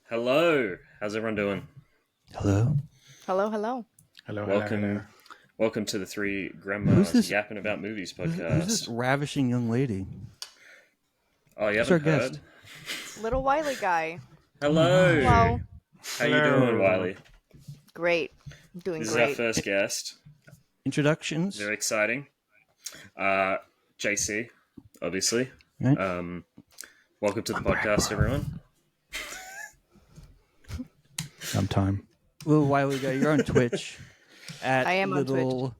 Hello. How's everyone doing? Hello. Hello, hello. Hello, Welcome to the Three Grandmas Yapping About Movies podcast. Who's this ravishing young lady? Oh, you Who's haven't our heard? guest? LittleWilyGuy. Hello. Hello. How you doing, Wiley? Great. Doing This great. is our first guest. Introductions. Very exciting. JC, obviously. Right. Welcome to the podcast, everyone. Sometime. Little Wiley guy, you're on Twitch at I am on little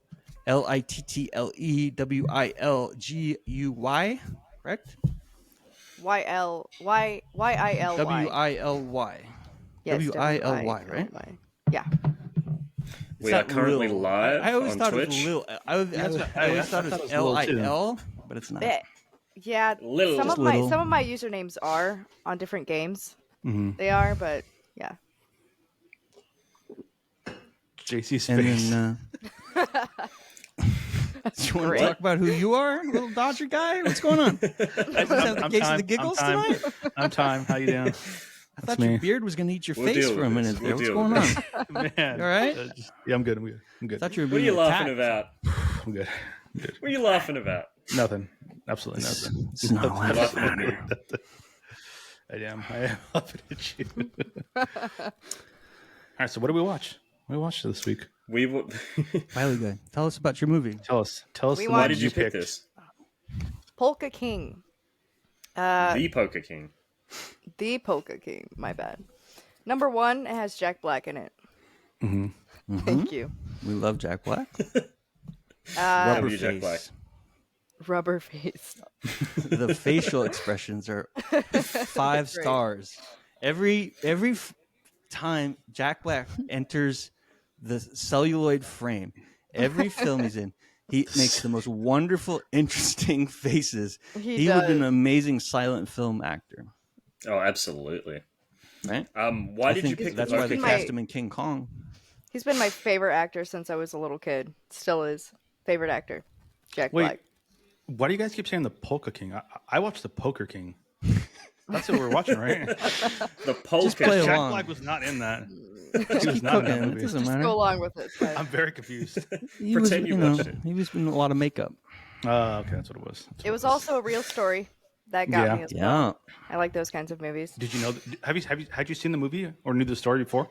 LittleWilyGuy, correct? Y-L-Y-I-L-Y. WILY. Yes, WILY, right? Yeah. We are currently live I always on thought Twitch. it was Lil. I always thought it was LIL, but it's not. Yeah. Little. Some Just of little. my usernames are on different games. Mm-hmm. They are, but yeah. JC Space. And then, do you want to talk about who you are, little Dodger guy? What's going on? Is that the case of the giggles tonight? I'm Time. How you doing? I thought your beard was going to eat your face deal for a with minute this. there. We'll What's deal going with on? Man, You all right? yeah, I'm good. I'm I good. thought you were What are being you laughing attacked. about? I'm good. What are you laughing about? Nothing. Absolutely nothing. It's not You're laughing at me. I am laughing at you. All right. So what do we watch? What do we watch this week? Wiley guy, tell us about your movie. Tell us. We The Why watched- did you pick picked. this? Polka King. The Poker King. The Polka King. My bad. Number 1, it has Jack Black in it. Mm-hmm. Thank you. We love Jack Black. Love Rubber you, Jack Black. face. Rubber face. The facial expressions are 5 Great. stars. Every time Jack Black enters the celluloid frame, every film he's in, he makes the most wonderful, interesting faces. He would be does. an amazing silent film actor, Oh, absolutely. right? Why did you pick that's the why Poker they King? cast him in King Kong. He's been my favorite actor since I was a little kid. Still is. Favorite actor. Jack Wait. Black. Why do you guys keep saying the Polka King? I watched the Poker King. That's what we're watching, right? The Poker play King. Jack along. Black was not in that. He Just was keep not in cooking. that It movie. doesn't Just matter. go along with it. I'm very confused. He was, Pretend you watched it. He was in a lot of makeup. Okay, that's what it was. It was also a real story that got Yeah. me as well. Yeah. I like those kinds of movies. Did you know? Had you seen the movie or knew the story before?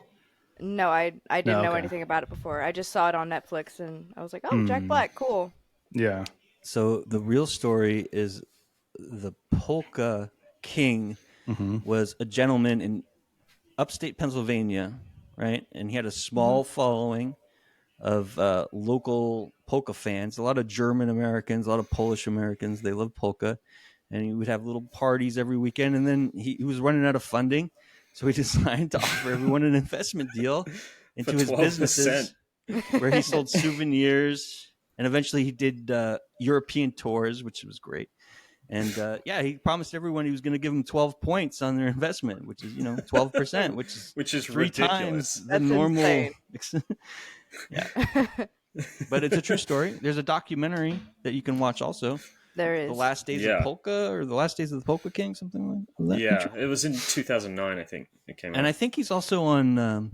No, I didn't know okay. anything about it before. I just saw it on Netflix and I was like, oh, Jack Black, cool. Yeah. So the real story is the Polka King was a gentleman in upstate Pennsylvania, right? And he had a small following of local polka fans, a lot of German Americans, a lot of Polish Americans. They love polka. And he would have little parties every weekend. And then he was running out of funding. So he decided to offer everyone an investment deal into For his 12%. businesses where he sold souvenirs. And eventually he did European tours, which was great. And he promised everyone he was going to give them 12 points on their investment, which is 12%, which is 3 ridiculous. times the That's normal. insane. Yeah, but it's a true story. There's a documentary that you can watch also, There is. "The Last Days Yeah. of Polka" or "The Last Days of the Polka King," something like that. Yeah, it was in 2009, I think it came out. And I think he's also on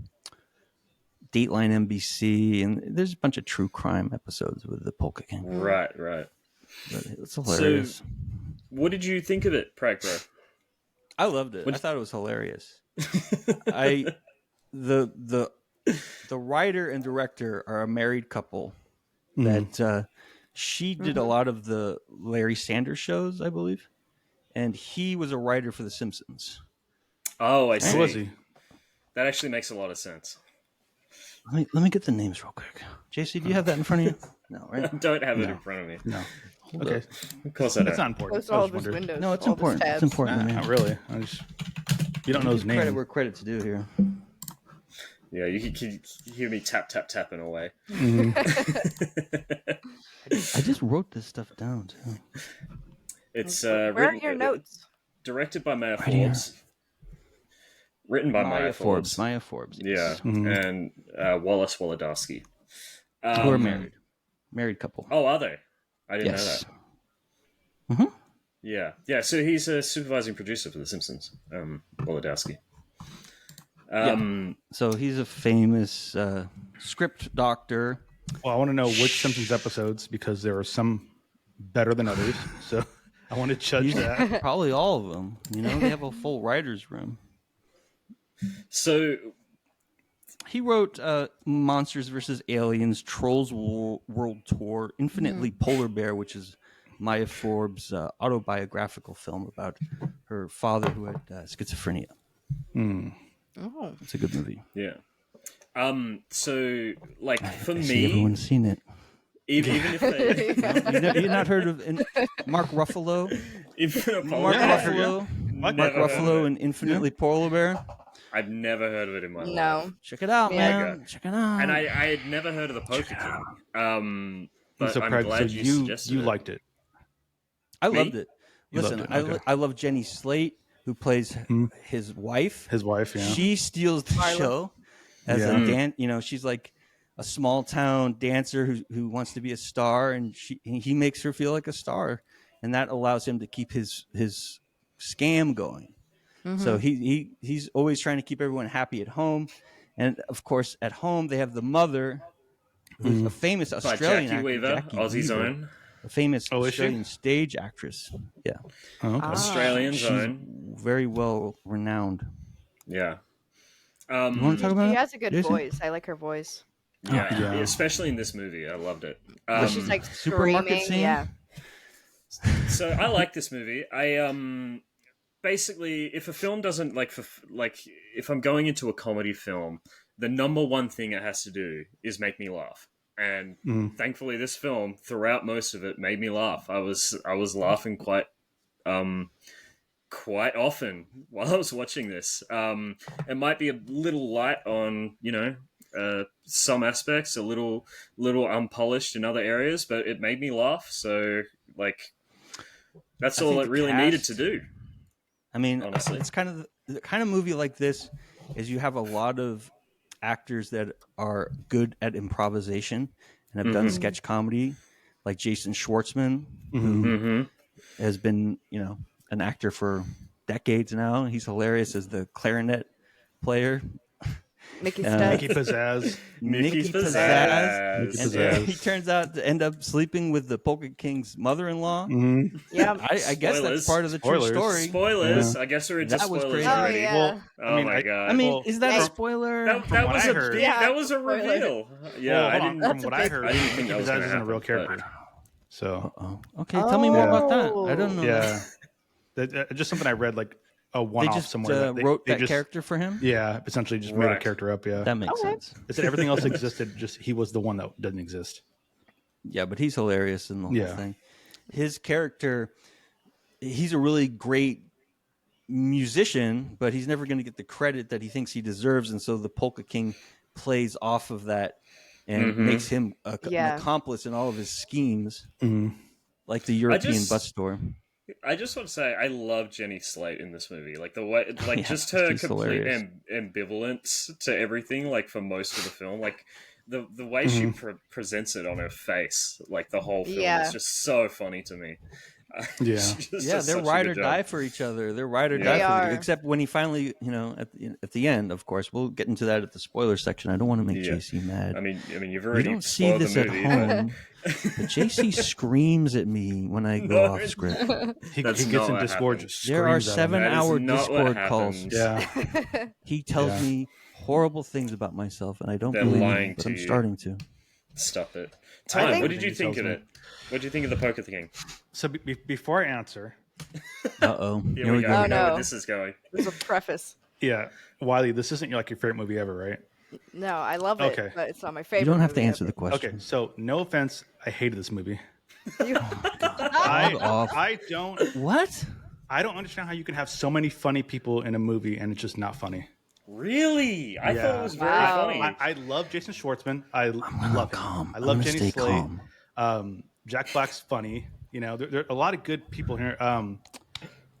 Dateline NBC, and there's a bunch of true crime episodes with the Polka King. Right. But it's hilarious. What did you think of it, Pragpro? I loved it. I thought it was hilarious. The writer and director are a married couple that she did a lot of the Larry Sanders shows, I believe, and he was a writer for The Simpsons. Oh, I see. Who was he? That actually makes a lot of sense. Let me get the names real quick. JC, do you have that in front of you? No, I right? don't have it in front of me. No. Hold Okay. up. Of course I That's don't. not important. Close I all was of his wondering. windows. No, it's all of his important. It's tabs. important, man. Not really. You don't know his Credit name. where credit's due here. Yeah, you can hear me tapping away. I just wrote this stuff down too. It's Where are your notes? directed by Maya Right here. Forbes. Written by Maya Forbes. Maya Forbes. Yeah, Yes. and Wallace Wolodarski. Who are married. Married couple. Oh, are they? I didn't Yes. know that. Yeah. So he's a supervising producer for The Simpsons, Wolodarski. So he's a famous script doctor. Well, I want to know which Simpsons episodes because there are some better than others. So I want to judge that. Probably all of them. You know, they have a full writer's room. So He wrote Monsters vs. Aliens, Trolls World Tour, Infinitely Polar Bear, which is Maya Forbes' autobiographical film about her father who had schizophrenia. Oh. It's a good movie. yeah. So like for I see me, everyone's seen it. even if they, You not heard of Mark Ruffalo? Mark Ruffalo Ruffalo and Infinitely Polar Bear. I've never heard of it in my life. No. Check it out, Yeah. man. Check it out. And I had never heard of the Poker King. But So, I'm Craig, glad so you you suggested it. liked it. I Me? loved it. You Listen, loved it, okay. I love Jenny Slate, who plays his wife. His wife, yeah. She steals the show as Yeah. a dance. You know, she's like a small town dancer who wants to be a star, and he makes her feel like a star, and that allows him to keep his scam going. So he's always trying to keep everyone happy at home, and of course at home they have the mother, who's a famous By Australian Jackie actor, Weaver, Jackie Aussie's Weaver, own. a famous Oh, is she? Australian stage actress. Yeah, Oh, okay. Australian's she's own. very well renowned. Yeah. You want to talk about She it? has a good Jason? voice. I like her voice. Yeah, Yeah. especially in this movie, I loved it. She's like supermarket screaming. scene? Yeah. So I like this movie. I basically, if a film doesn't if I'm going into a comedy film, the number one thing it has to do is make me laugh. And thankfully, this film, throughout most of it, made me laugh. I was laughing quite often while I was watching this. It might be a little light on some aspects, a little unpolished in other areas, but it made me laugh. So that's all think it the really cast- needed to do. I mean, Honestly. it's kind of the kind of movie like this is you have a lot of actors that are good at improvisation and have done sketch comedy, like Jason Schwartzman, who has been, an actor for decades now. He's hilarious as the clarinet player. Mickey Studs. Mickey Pizzazz. Mickey Pizzazz. Mickey And Pizzazz. he turns out to end up sleeping with the Polka King's mother-in-law. Yeah. I guess that's Spoilers. part of the true Spoilers. story. Spoilers. I guess we're into That was spoilers crazy. Oh, already. yeah. Well, Oh my god. I mean, Well, is that yeah. a spoiler? that what was I a heard- big, Yeah, that was a spoiler. reveal. Yeah, well, I hold on. didn't. From what I heard, I didn't think Mickey that was Pizzazz gonna isn't a real happen, character. So, Okay, tell me more about that. I don't know. yeah. Just something I read, like a They one-off just somewhere. wrote they that just, character for him? Yeah, essentially just made a Right. character up, yeah. That makes Okay. sense. They said everything else existed, just he was the one that doesn't exist. Yeah, but he's hilarious in the whole Yeah. thing. His character, he's a really great musician, but he's never going to get the credit that he thinks he deserves. And so the Polka King plays off of that and makes him an Yeah. accomplice in all of his schemes, like the European bus store. I just want to say I love Jenny Slate in this movie. Like the way, Yeah, just her she's complete hilarious. ambivalence to everything. Like for most of the film, like the way she presents it on her face, like the whole film, Yeah. is just so funny to me. Yeah. She just Yeah, does they're such a ride good or job. die for each other. They're ride or Yeah. die They for each are. other. Except when he finally, at the end, of course, we'll get into that at the spoiler section. I don't want to make Yeah. JC mad. I mean, you've You already don't see spoiled this the at movie. home, but JC screams at me when I go No, off script. He That's gets not in what Discord, happens. just There are screams at him. 7-hour not what Discord calls. happens. Yeah. He tells Yeah. me horrible things about myself, and I don't They're believe lying him, but to I'm you. starting to. Stop it. I Time. think- What did you Everything he think of tells it? What did you think of the Poker King? So before I answer, Uh-oh. Here we go. Oh, We know no. where this is going. There's a preface. yeah, Wiley, this isn't like your favorite movie ever, right? No, I love it, Okay. but it's not my favorite. You don't have to movie answer the ever. question. Okay, so no offense, I hated this movie. You- off. I don't What? understand how you can have so many funny people in a movie and it's just not funny. Really? I thought it was very Wow. funny. I love Jason Schwartzman. I love him. calm. I I'm love gonna Jenny stay Slate. calm. Jack Black's funny. There are a lot of good people here.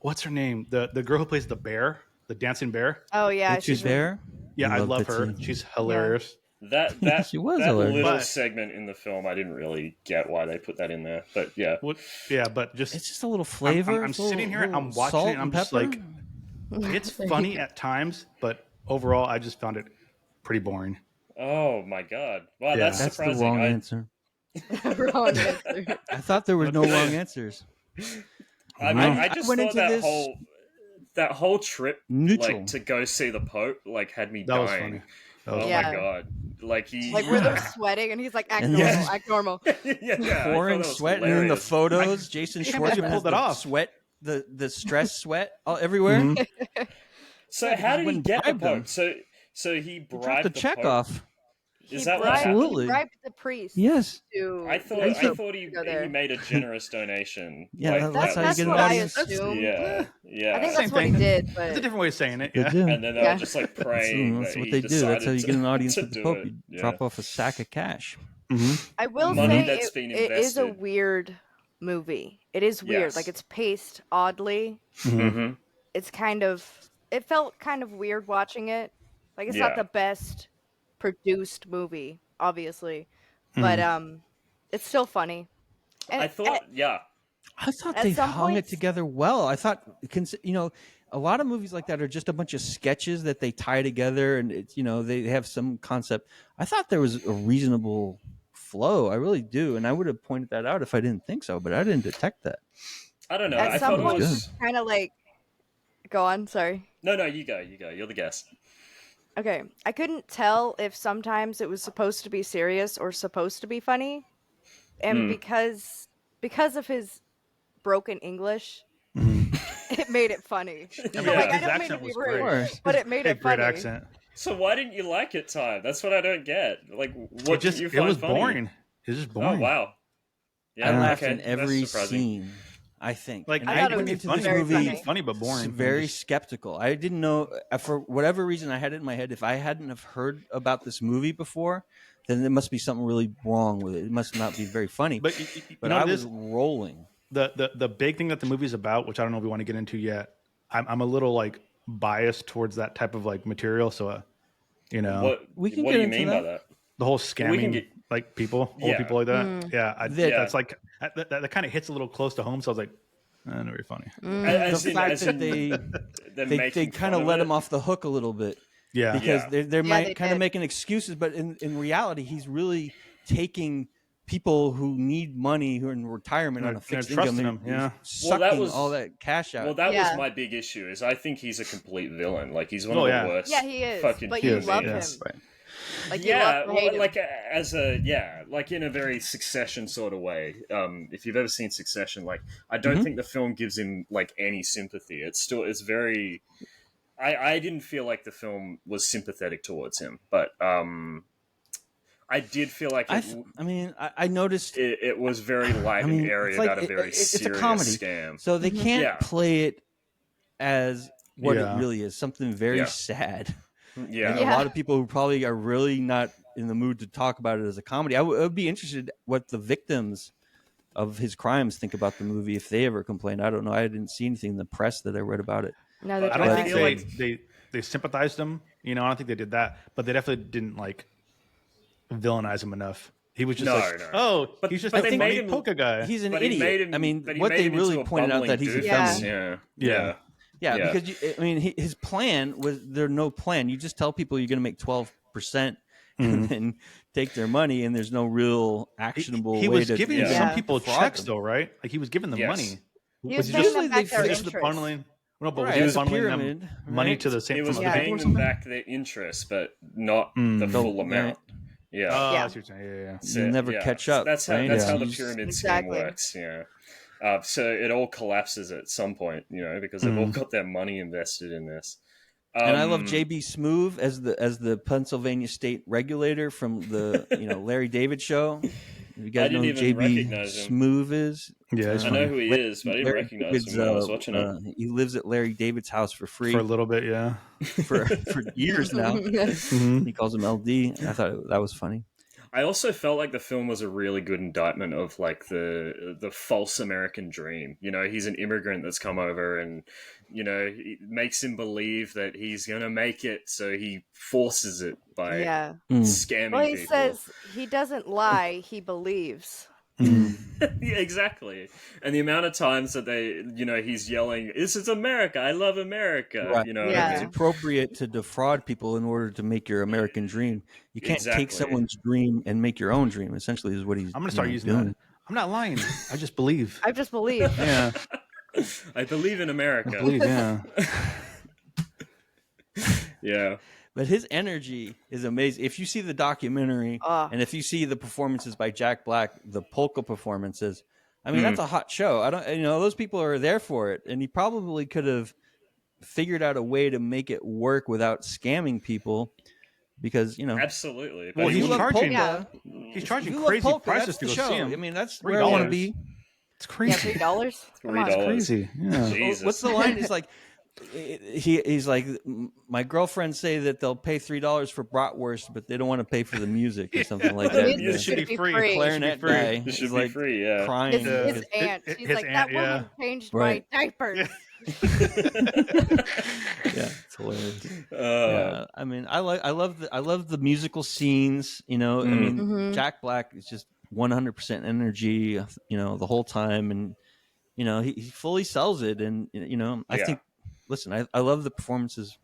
What's her name? The girl who plays the bear, the dancing bear. Oh yeah, She's there? Yeah, I love her. Bitsy. She's hilarious. That She was that hilarious. little But- segment in the film, I didn't really get why they put that in there. But yeah, Yeah, but just It's just a little flavor. I'm It's a little- sitting here, little I'm watching salt it, I'm and just pepper. like, it's funny at times, but overall, I just found it pretty boring. Oh my god! Wow, Yeah. that's That's the surprising. wrong answer. Wrong answer. I thought there was no wrong ansers. I just went thought into that this whole trip, neutral. like to go see the Pope, like had me That was dying. funny. That was Oh Yeah. my god! Like he, Like where they're sweating and he's like, act And normal, there's- act normal. yeah, I thought Pouring that was sweat, and then the hilarious. photos, Jason Yeah. Schwartzman has Pulled that the off. sweat, the stress sweat all everywhere. Mhm. So Yeah, how he did he went and get the bribed them. Pope? So he Dropped bribed the the check Pope. off. Is He that what bribed, happened? Absolutely. he bribed the priest Yes. to. I thought he go there. made a generous donation. Yeah, like, that's how you That's get an what I audience. assumed. Yeah, yeah. I think Same that's what he thing. did, It's a but different way of saying it. They Yeah. do. And then they Yeah. were just like praying. That's that what he they do. That's how you decided get an audience to with the do Pope. it. You Yeah. drop off a sack of cash. I will Money say that's been it is a invested. weird movie. It is weird. Yes. Like it's paced oddly. Mm-hmm. It's it felt kind of weird watching it. Like it's Yeah. not the best produced movie, obviously, but it's still funny. And I thought, yeah. I thought At they some hung it points- together well. I thought, a lot of movies like that are just a bunch of sketches that they tie together, and it's they have some concept. I thought there was a reasonable flow. I really do, and I would have pointed that out if I didn't think so, but I didn't detect that. I don't know. at I some thought it point, was. kind of like, go on. Sorry. No, you go. You're the guest. Okay, I couldn't tell if sometimes it was supposed to be serious or supposed to be funny, and because of his broken English, it made it funny. Yeah. Like, I His don't mean to accent be was rude, great. but it made Hey, it great funny. accent. So why didn't you like it, Ty? That's what I don't get. Like, what did you It find was funny? boring. It was just boring. Oh wow. Yeah, I laughed okay, in every that's surprising. scene. I think. Like And I thought it went was into funny, this very movie funny. but boring. very Just- skeptical. I didn't know for whatever reason I had it in my head. If I hadn't have heard about this movie before, then there must be something really wrong with it. It must not be very funny. But But you know I what it was is? rolling. The big thing that the movie's about, which I don't know if we want to get into yet. I'm a little like biased towards that type of like material. So, What We can what get do you into mean that. by that? the whole We can scamming get- like people, old Yeah. people like that. Yeah, That- that's like that kind of hits a little close to home. So I was like, not very funny. As The in- fact as that in they they're they making kind fun of let it? him off the hook a little bit Yeah, because Yeah. they're Yeah, they kind did. of making excuses, but in reality, he's really taking people who need money who are in retirement on a They're fixed trusting income. them, yeah. Well, that sucking was- all that cash out. Well, that Yeah. was my big issue. Is I think he's a complete villain. Like he's one Oh, of the yeah. worst. Yeah, he is, Fucking but He you is, love yes. him. Right. Like you Yeah, love to hate him. like like in a very Succession sort of way. If you've ever seen Succession, like I don't think the film gives him like any sympathy. It's very. I didn't feel like the film was sympathetic towards him, but I did feel like I noticed. it was very light I mean, and airy it's like about a very it's a serious comedy. scam. So they can't Yeah. play it as what Yeah. it really is, something very Yeah. sad. Yeah. And a lot of people who probably are really not in the mood to talk about it as a comedy. I would be interested what the victims of his crimes think about the movie if they ever complained. I don't know. I didn't see anything in the press that I read about it. No, But that's I don't I think feel they, like- they sympathized him. I don't think they did that, but they definitely didn't like villainize him enough. He was just No, like, no. oh, But- he's just but a they funny made him- polka guy. He's an But he idiot. made him- I mean, but he what made they him into really a pointed out bumbling that he's a doofus. feminist. Yeah. Yeah. Yeah, Yeah. because his plan was there's no plan. You just tell people you're going to make 12% and then take their money, and there's no real actionable He way was to giving Yeah. some Yeah. people defraud checks them. though, right? Like he was giving them Yes. money. He was he paying just them Usually back they their finish just interest. funneling? No, but Right, was he it was a funneling pyramid, them money right? to the same It was from Yeah. other paying people or them something? back their interest, but not the full amount. Yeah. Oh, Yeah. I see what you're saying. Yeah. So, You'll never catch up, That's how right? that's Yeah. how the You just- pyramid Exactly. scheme works. Yeah. So it all collapses at some point, because they've all got their money invested in this. And I love JB Smoove as the Pennsylvania state regulator from the Larry David show. You guys know didn't who even JB recognize him. Smoove is? Yeah, it's I funny. know who he is, but I didn't Larry recognize David's, him when I was watching it. he lives at Larry David's house for free For a little bit, yeah. for years now. He calls him LD. And I thought that was funny. I also felt like the film was a really good indictment of like the false American dream. He's an immigrant that's come over, and it makes him believe that he's gonna make it, so he forces it by Yeah. scamming Well, he people. says he doesn't lie, he believes. Yeah, exactly. And the amount of times that he's yelling, "This is America! I love America!" Right. You know what Yeah. I It's mean? appropriate to defraud people in order to make your American dream. You can't take Exactly. someone's dream and make your own dream. Essentially, is what he's. I'm gonna start using doing. that. I'm not lying. I just believe. I just believe. Yeah, I believe in I America. believe. Yeah. Yeah. But his energy is amazing. If you see the documentary and if you see the performances by Jack Black, the polka performances, I mean, that's a hot show. I don't, those people are there for it. And he probably could have figured out a way to make it work without scamming people because, Absolutely. Well, But he's he wouldn't- charging. Yeah. He's if charging you love crazy polka, prices that's to the go show. see him. I mean, that's where I want to be. It's Yeah, crazy. $3. Come on. $3. Crazy. Yeah. Jesus. What's the line? It's like he's like, my girlfriends say that they'll pay $3 for bratwurst, but they don't want to pay for the music or something like The that. music It should be free. Clarinet free. guy It should is be like free, yeah. crying. His because- aunt. She's his like, aunt, that woman changed Right. my diapers. yeah, it's hilarious. Uh, Yeah, I mean, I love the musical scenes. I mean, Jack Black is just 100% energy. The whole time, and he fully sells it. And I think, listen, I love the performances,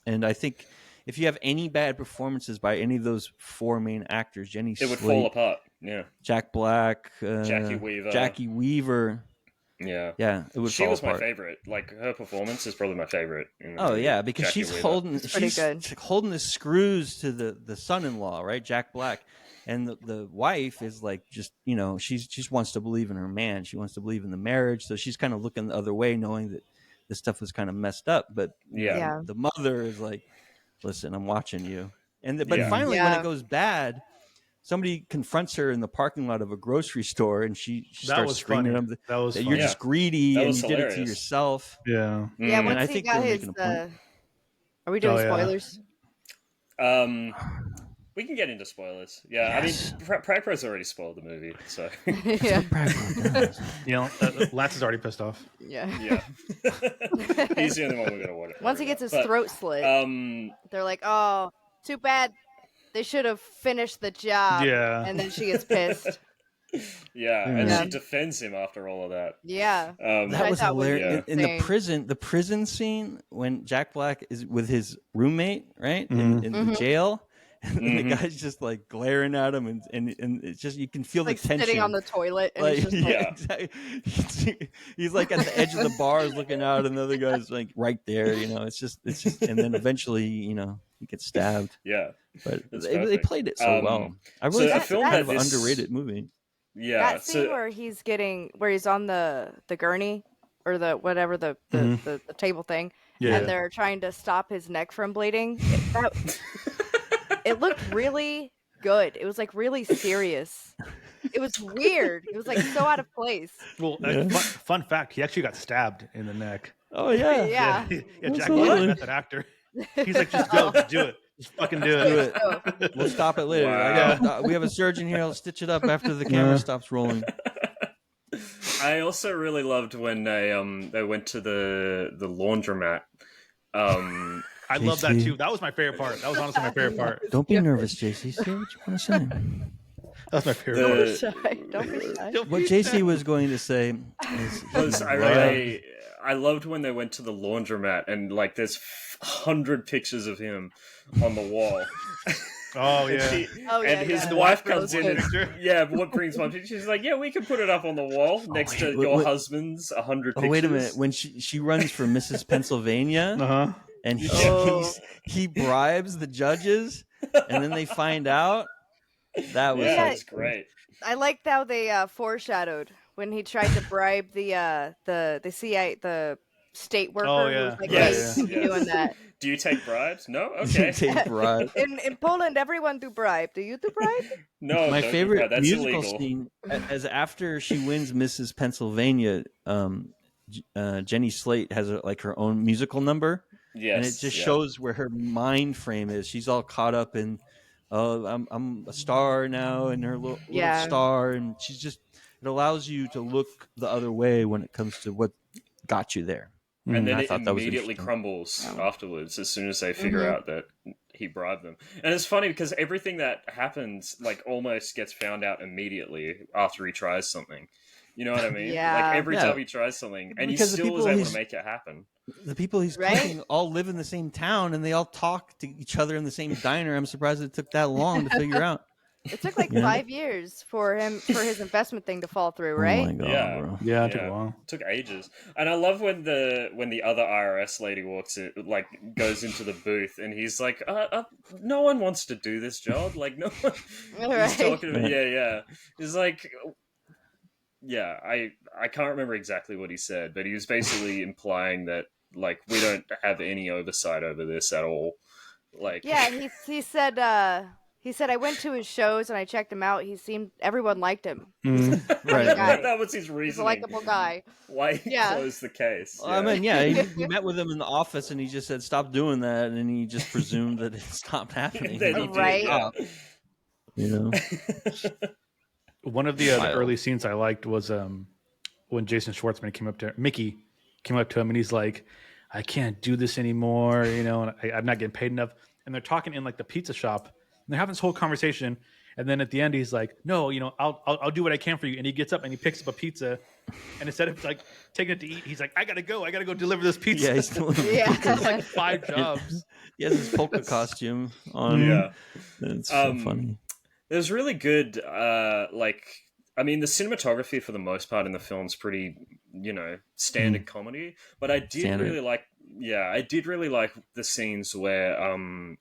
and I think if you have any bad performances by any of those four main actors, Jenny it would Slate, fall apart. Yeah. Jack Black, Jackie Weaver. Yeah, Yeah. it would. She fall was apart. my favorite. Like, her performance is probably my favorite. Oh yeah, because Jackie she's Weaver. pretty good. holding the screws to the son-in-law, right, Jack Black, and the wife is like just she just wants to believe in her man. She wants to believe in the marriage, so she's kind of looking the other way, knowing that this stuff was kind of messed up. But Yeah. the mother is like, "Listen, I'm watching you." But Yeah. finally, when Yeah. it goes bad, somebody confronts her in the parking lot of a grocery store, and she starts was screaming funny. at them That was that funny. you're just greedy That and was you did it to hilarious. yourself. Yeah. Yeah, Mm. once I he think got they're his. making a point. Are we doing Oh, yeah. spoilers? We can get into spoilers. Yeah, Yes. I mean, Pragpro's already spoiled the movie, so Yeah. Lance is already pissed off. Yeah. yeah. He's the only one we're gonna watch. Once he gets his But, throat slit, they're like, "Oh, too bad. They should have finished the job." Yeah. And then she gets pissed. yeah, and Yeah. she defends him after all of that. Yeah. That I was thought was hilarious. In insane. the prison scene when Jack Black is with his roommate, right, in the jail, and the guy's just like glaring at him, and it's just you can feel Like the tension. sitting on the toilet, and like, it's just yeah. exactly. He's like at the edge of the bars looking out, and the other guy's like right there. It's just, and then eventually, he gets stabbed. Yeah, But That's they perfect. played it so well. I really so think a film it's kind that of an this- underrated movie. yeah. that scene So where he's on the gurney or the whatever the table thing, Yeah. and they're trying to stop his neck from bleeding. It looked really good. It was like really serious. It was weird. It was like so out of place. Well, fun fact: he actually got stabbed in the neck. Oh yeah, Yeah. Jack Absolutely. Black, method actor. He's like, just go, just do it, just fucking do it. So, We'll stop it later. Wow. We have a surgeon here. I'll stitch it up after the camera stops rolling. I also really loved when they went to the laundromat. I love that JC. too. That was my favorite part. That was honestly my favorite part. Don't be nervous, JC. Say what you want to say. That was my favorite don't part. be shy. Don't be shy. What JC was going to say is Was I loved when they went to the laundromat and like there's 100 pictures of him on the wall. Oh And yeah. and his yeah. wife Those comes in and what brings one picture? She's like, yeah, we can put it up on the wall next to your husband's 100 pictures. Oh wait a minute! When she runs for Mrs. Pennsylvania, Uh huh. and Oh. he bribes the judges, and then they find out. That was Yeah, Yeah. it's great. I liked how they foreshadowed when he tried to bribe the CIA, the state worker. Oh, who yeah. was like, Yes, "Hey, you yes. doing that?" Do you take bribes? No? Okay. take bribe. In Poland, everyone do bribe. Do you do bribe? No, My don't do favorite that. That's musical illegal. scene as after she wins Mrs. Pennsylvania, Jenny Slate has like her own musical number, Yes. and it just yeah. shows where her mind frame is. She's all caught up in, oh, I'm a star now, and her little Yeah. star, and she's just. It allows you to look the other way when it comes to what got you there. And then I it thought that was immediately interesting. crumbles afterwards as soon as they figure out that he bribed them. And it's funny because everything that happens like almost gets found out immediately after he tries something. You know what I mean? Yeah. Like every Yeah. time he tries something, and Because he the still was people able he's- to make it happen. The people he's Right? cooking all live in the same town, and they all talk to each other in the same diner. I'm surprised it took that long to figure out. It took like Yeah. 5 years for his investment thing to fall through, Oh right? my god, Yeah. bro! Yeah, it took a while. It took ages. And I love when the other IRS lady walks in, like goes into the booth, and he's like, "No one wants to do this job. Like no one." Right. He's talking about, Right. yeah. He's like, yeah. I can't remember exactly what he said, but he was basically implying that like we don't have any oversight over this at all. Like, Yeah, he said I went to his shows and I checked him out. Everyone liked him. Right. guy. that was his He's a reasoning. likable guy. Why he Yeah. closed the case. Well, I mean, yeah, we met with him in the office, and he just said, "Stop doing that," and he just presumed that it stopped happening. Then he did, Right. yeah. You know, One of the early scenes I liked was when Jason Schwartzman Mickey came up to him, and he's like, "I can't do this anymore, you know, and I'm not getting paid enough." And they're talking in like the pizza shop, and they're having this whole conversation. And then at the end, he's like, "No, you know, I'll do what I can for you." And he gets up and he picks up a pizza, and instead of like taking it to eat, he's like, I gotta go deliver this pizza." yeah, he's still Yeah. It's like 5 jobs. he has his polka costume on. Yeah. It's so funny. There's really good, I mean, the cinematography for the most part in the film's pretty, standard comedy. But I did really like the scenes where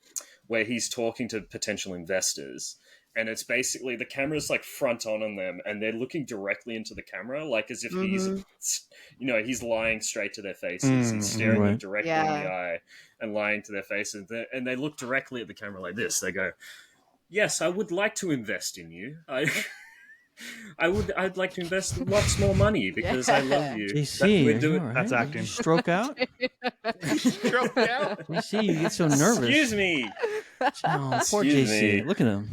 he's talking to potential investors. And it's basically the camera's like front on them, and they're looking directly into the camera, like as if he's lying straight to their faces. He's staring them directly in the eye and lying to their faces. And they look directly at the camera like this. They go, "Yes, I would like to invest in you. I'd like to invest lots more money because I love you." JC, We're doing- all right? That's Did acting. you stroke out? Stroke out. JC, you get so nervous. Excuse me. Oh, poor Excuse JC. me. Look at him.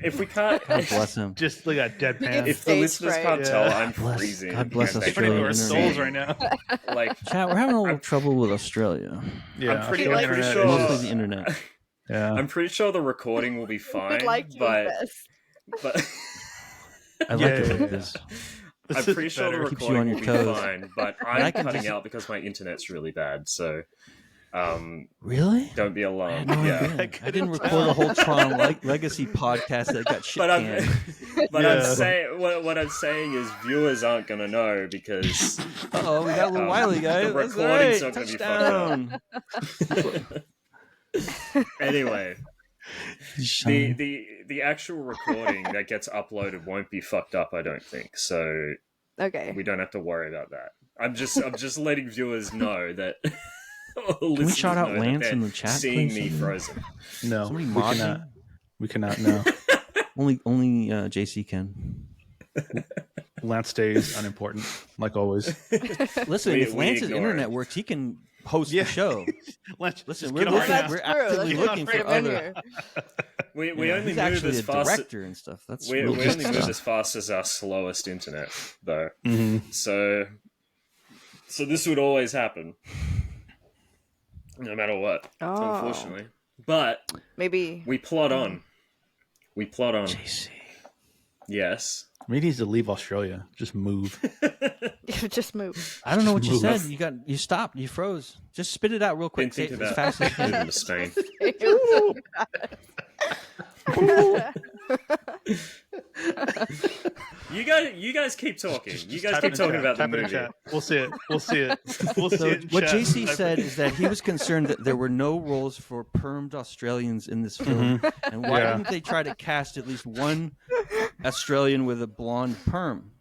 If we can't, God bless him. Just look at deadpan. if the Stage listeners fright. can't tell, I'm Bless- freezing. God bless and us, they Putting can't our Australian souls see. right now. Like, Chat, we're having a little trouble with Australia. Yeah, I'm pretty Australian sure- internet Mostly is- the internet. Yeah. I'm pretty sure the recording will be We'd fine, like to but invest. I like Yeah, it yeah, like yeah. this. I'm This is pretty sure the better. Keeps you recording on will your be toes. fine. But I I'm can cutting just- out because my internet's really bad. So Really? don't be I had alarmed. no Yeah. idea. I didn't record a whole Tron Legacy podcast that got shit But I'm, canned. but Yeah. I'm saying what I'm saying is viewers aren't going to know because Oh, we got a little Wiley guy. the That's recording's right. not gonna be Touchdown. anyway, the actual recording that gets uploaded won't be fucked up, I don't think. So Okay. we don't have to worry about that. I'm just letting viewers know that. Can we shout out Lance in the chat, seeing please? me frozen. No, Somebody we mod cannot. me? We cannot. No. Only JC can. Lance stays unimportant, like always. Listen, We- if we Lance's ignore internet it. works, he can host Yeah. the show. Lance, Listen, just we're get on looking. right That's We're true. actively Let's looking get for him in other. here. We Yeah, only he's move actually as a fast. director and stuff. That's We really only good move stuff. as fast as our slowest internet, though. Mm-hmm. So this would always happen, no matter what. Oh. Unfortunately, but Maybe. we plot on. We plot on. JC. Yes. He needs to leave Australia. Just move. Just move. I don't know what you Move. said. You stopped. You froze. Just spit it out real quick. Been Say it thinking as about fast as you moving can. to Spain. You guys keep talking. You guys Type keep in talking chat. about the Type in movie. chat. We'll see it. We'll see it. We'll see So it. in what chat. JC Type said it- is that he was concerned that there were no roles for permed Australians in this film, and why Yeah. didn't they try to cast at least one Australian with a blonde perm?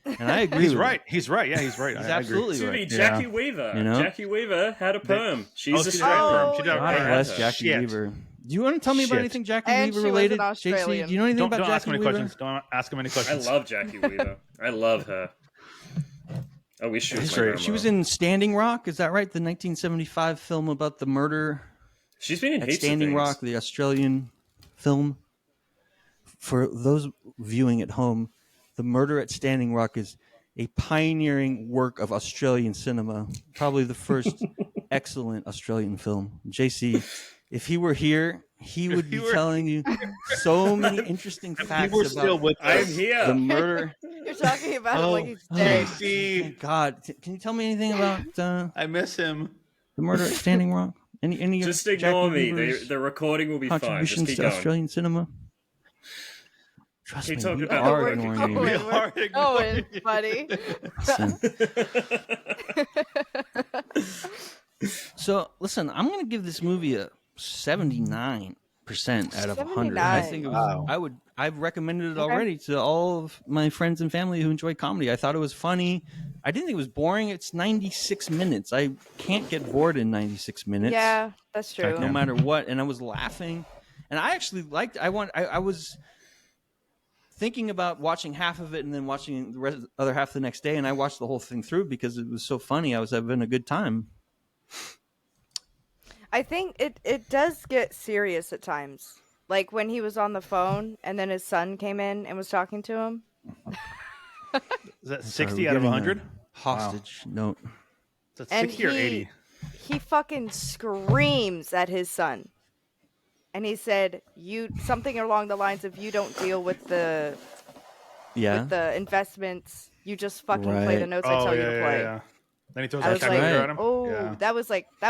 And I agree. He's with right. He's right. Yeah, he's right. He's I agree. absolutely To be right. Jackie Yeah. Weaver. You know? Jackie Weaver had a perm. She's she a did straight have a perm. perm. She did have a God perm. bless Jackie Shit. Weaver. Do you want to tell me about Shit. anything Jackie And Weaver she was related? an JC, Australian. do you know anything Don't about ask Jackie him any Weaver? questions. Don't ask him any I questions. love Jackie Weaver. I love her. I wish she was That's my right. grandma. She was in Standing Rock. Is that right? The 1975 film about the murder She's been in at heaps Standing of things. Rock, the Australian film. For those viewing at home, The Murder at Standing Rock is a pioneering work of Australian cinema. Probably the first excellent Australian film. JC, if he were here, he would be telling you so many interesting facts about I'm here. the murder. You're talking about him like he's dead. Thank God, can you tell me anything about I miss him. the murder at Standing Rock? Any Just of ignore Jackie me. Weaver's The recording will be fine. Just contributions keep to going. Australian cinema? Trust Keep me, talking we about are the ignoring you. We're going, buddy. So listen, I'm gonna give this movie a 79% out of 100. I think it was. I've recommended it already to all of my friends and family who enjoy comedy. I thought it was funny. I didn't think it was boring. It's 96 minutes. I can't get bored in 96 minutes. Yeah, that's true. No matter what. And I was laughing, and I actually liked. I was thinking about watching half of it and then watching the other half the next day, and I watched the whole thing through because it was so funny. I was having a good time. I think it does get serious at times. Like when he was on the phone and then his son came in and was talking to him. Is that 60 out of 100? Hostage note. That's 60 or 80? He fucking screams at his son. And he said, something along the lines of, you don't deal with the investments. You just fucking play the notes I tell you to play. Yeah. Then he throws I that was calculator like, at him. oh, that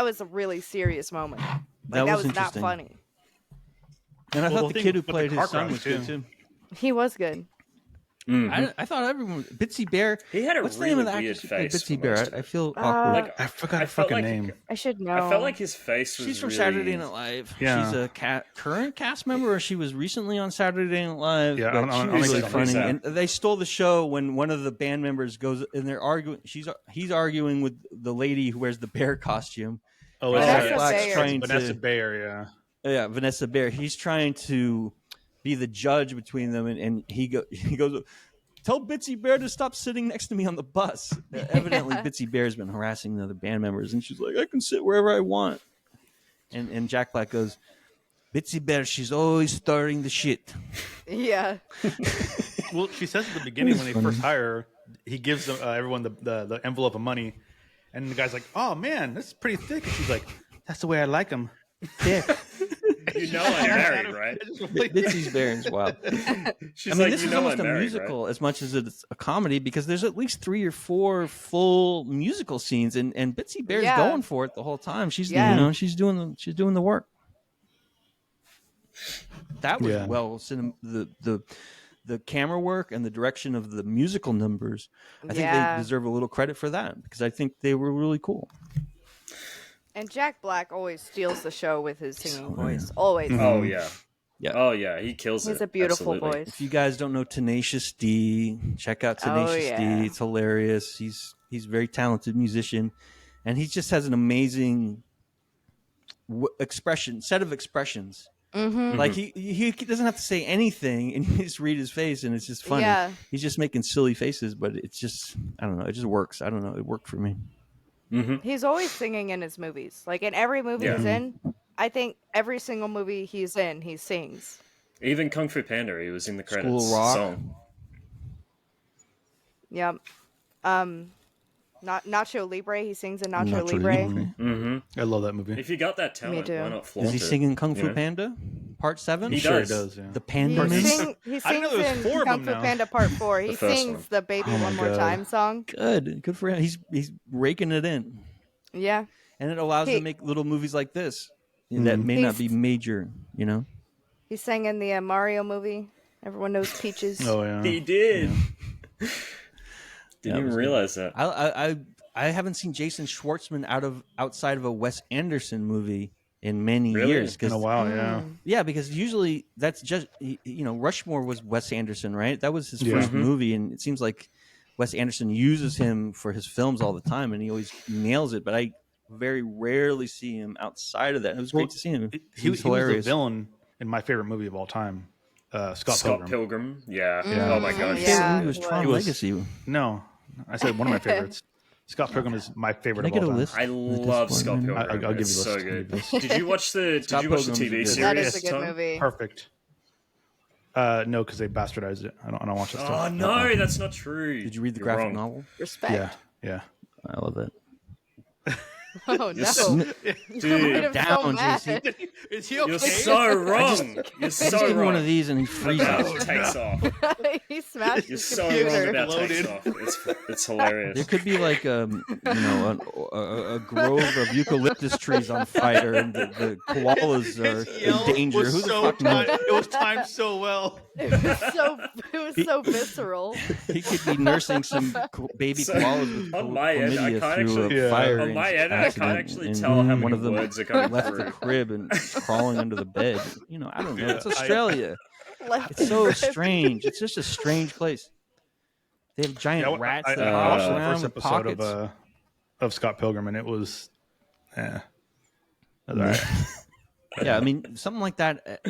was a really serious moment. Like, that was not interesting. funny. And I thought the kid who with the played car his son crash, was good too. He was good. I thought everyone Bitsy Bear. He had a What's really the name of the weird actress who played face. Bitsy Bear? I feel awkward. Like I forgot her felt fucking like name. I should know. I felt like his face was She's from really... Saturday Night Live. Yeah. She's a current cast member, or she was recently on Saturday Night Live. Yeah, but I she don't was think really so. funny. And they stole the show when one of the band members goes and they're arguing. He's arguing with the lady who wears the bear costume. Oh, Vanessa Black's Bayer. trying Vanessa to, Bayer, yeah. Yeah, Vanessa Bayer. He's trying to be the judge between them, and he goes, tell Bitsy Bear to stop sitting next to me on the bus. Evidently, Bitsy Bear's been harassing the other band members, and she's like, I can sit wherever I want. And Jack Black goes, Bitsy Bear, she's always starting the shit. Yeah. Well, she says at the beginning when they first hire her, he gives everyone the envelope of money, and the guy's like, "Oh man, this is pretty thick." And she's like, "That's the way I like them, thick." You know I'm married, right? Bitsy's Bear is wild. She's I mean, like, this you is know almost I'm a married, musical right? as much as it's a comedy because there's at least 3 or 4 full musical scenes, and Bitsy Bear's going for it the whole time. She's she's doing the work. That was the camera work and the direction of the musical numbers. I think they deserve a little credit for that because I think they were really cool. And Jack Black always steals the show with his singing voice. Always. Oh, yeah. Yeah. Oh, yeah. He kills it. He's a beautiful Absolutely. voice. If you guys don't know Tenacious D, check out Tenacious D. It's hilarious. He's a very talented musician, and he just has an amazing set of expressions. Mm-hmm. Like he doesn't have to say anything, and you just read his face, and it's just funny. Yeah. He's just making silly faces, but it's just I don't know. It just works. I don't know. It worked for me. Mm-hmm. He's always singing in his movies. Like in every movie he's in, I think every single movie he's in, he sings. Even Kung Fu Panda, he was in the credits. School Rock. Song. Yep. Nacho Libre, he sings in Nacho Libre. Mm-hmm. I love that movie. If you got that talent, too. why not flaunt Is he it? singing Kung Fu Panda Part 7? He Sure does. he does. Yeah. The Panda Man? He I sings didn't know there was 4 in of Kung them Fu now. Panda Part 4. He The first sings one. the Baby Oh my One More God. Time song. Good for him. He's raking it in, Yeah. and it allows him to make little movies like this that may not be major. You know. He sang in the Mario movie. Everyone knows Peaches. Oh yeah. He did. Didn't even was realize that. I haven't seen Jason Schwartzman outside of a Wes Anderson movie in many Really? years. In a while, yeah. Yeah, because usually that's just Rushmore was Wes Anderson, right? That was his first movie, and it seems like Wes Anderson uses him for his films all the time, and he always nails it. But I very rarely see him outside of that. It was great to see him. He was hilarious. the villain in my favorite movie of all time, Scott Pilgrim. Yeah. Yeah. Oh my gosh. My favorite Yeah, movie was it Tron was. Legacy. No, I said one of my favorites. Scott Pilgrim is my favorite Can I of get all a time. list? I love Scott Pilgrim. I'll give It's you a so list. good. I'll give you a Did you watch the Scott TV Pilgrim's series? good. That is a good Tom? movie. Perfect. No, because they bastardized it. I don't watch that Oh stuff. no, that's not true. Did you read the You're graphic wrong. novel? Respect. Yeah, yeah. I love that. Oh You're so- no! Dude, I'm down, so mad. JC. Is he okay? you're so wrong. You're Just so give him wrong. one of these and he freezes. It takes off. He smashed You're his so computer. wrong about takes Exploded. off. It's hilarious. There could be like a grove of eucalyptus trees on fire, and the koalas are His yell in danger. was Who the so fuck knows? It was timed so well. It was so visceral. He could be nursing some baby So, koalas with on my end, I chlamydia can't through actually- a fire. on my end, I can't accident, actually and tell how one many of them words are coming left through. the crib and crawling under the bed. You know, I don't know. It's Yeah, Australia. Left It's so rib. strange. It's just a strange place. They have giant rats that I walk watched the around first with episode pockets. of Scott Pilgrim, and it was, it was all right. Yeah, I mean, something like that.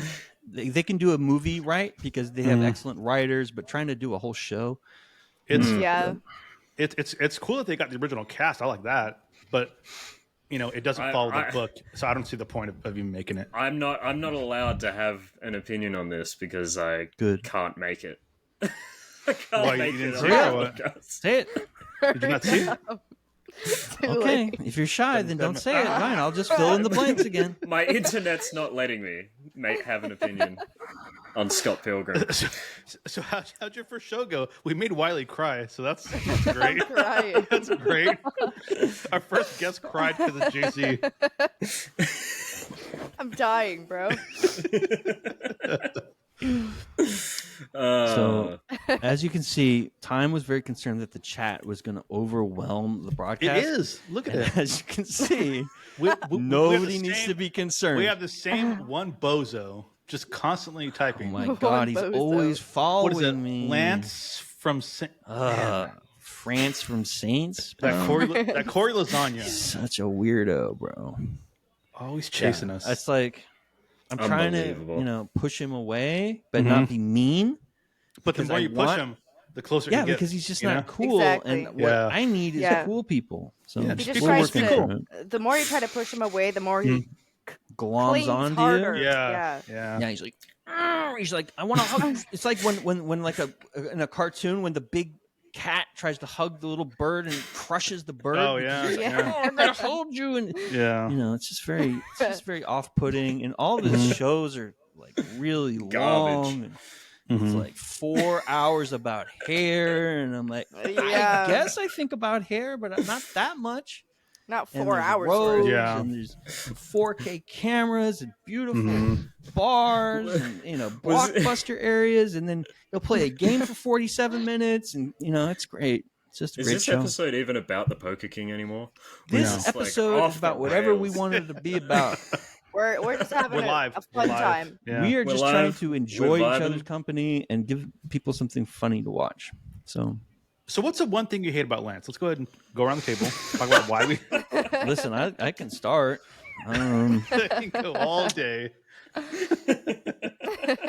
They can do a movie, right? Because they have excellent writers, but trying to do a whole show. It's Yeah. it's cool that they got the original cast. I like that, but it doesn't follow the book, so I don't see the point of even making it. I'm not allowed to have an opinion on this because I can't make it. I can't Why, make you didn't it see on it the or what? podcast. Say it. Did you not see it? Too Okay. late. If you're shy, then don't say it. Fine, I'll just fill in the blanks again. My internet's not letting me have an opinion on Scott Pilgrim. So how'd your first show go? We made Wiley cry, so that's great. Right. That's great. Our first guest cried because of JC. I'm dying, bro. So, as you can see, Time was very concerned that the chat was going to overwhelm the It broadcast. is. Look at And it. as you can see, We have nobody the needs same- to be concerned. We have the same one bozo just constantly Oh typing. my god, he's bozo. always What following is it? me. Lance from France from Saints. that bro. Corey Lasagna. Such a weirdo, bro. Always chasing us. It's like I'm trying to, Unbelievable. push him away, but not be mean. But the because more I you push want- him, the closer Yeah, he gets. because he's just you know? not cool. Exactly. And what I need is Yeah. cool people. So Yeah, He just just be tries cool. to. Be The more you try to push him away, the more he gloms clings onto harder. you. Yeah. Yeah, he's like, "Arr!" He's like, I want to hug. It's like when like in a cartoon when the big cat tries to hug the little bird and crushes the bird. Oh, because yeah. he's like, Yeah. "Oh, I'm gonna hold you, and Yeah. it's just very off-putting, and all of his shows are like really long. And it's like 4 hours about hair, and I'm like, Yeah. I guess I think about hair, but not that much. Not And 4 there's hours. roads, worth. Yeah. and there's 4K cameras and beautiful bars and blockbuster areas, and then he'll play a game for 47 minutes, and it's great. It's just a Is great this show. episode even about the Poker King anymore? This It's like episode off is the about whatever we rails. wanted it to be about. We're just having We're live. a We're fun live. time. Yeah. We are We're just trying live. to We're enjoy each vibing. other's company and give people something funny to watch. So So what's the one thing you hate about Lance? Let's go ahead and go around the table. Talk about why we listen, I can start. can go all day.